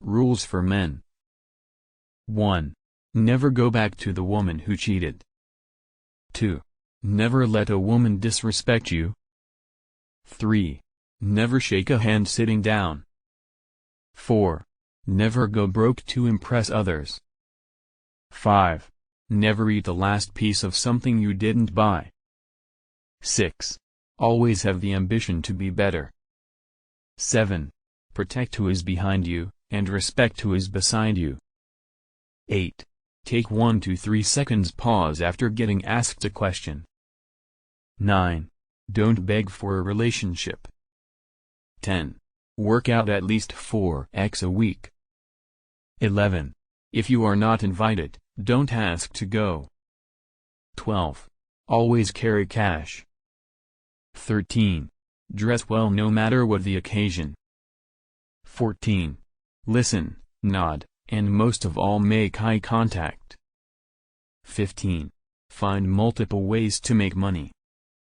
Rules for men. 1. Never go back to the woman who cheated. 2. Never let a woman disrespect you. 3. Never shake a hand sitting down. 4. Never go broke to impress others. 5. Never eat the last piece of something you didn't buy. 6. Always have the ambition to be better. 7. Protect who is behind you, and respect who is beside you. 8. Take 1 to 3 seconds pause after getting asked a question. 9. Don't beg for a relationship. 10. Work out at least 4x a week. 11. If you are not invited, don't ask to go. 12. Always carry cash. 13. Dress well no matter what the occasion. 14. Listen, nod, and most of all make eye contact. 15. Find multiple ways to make money.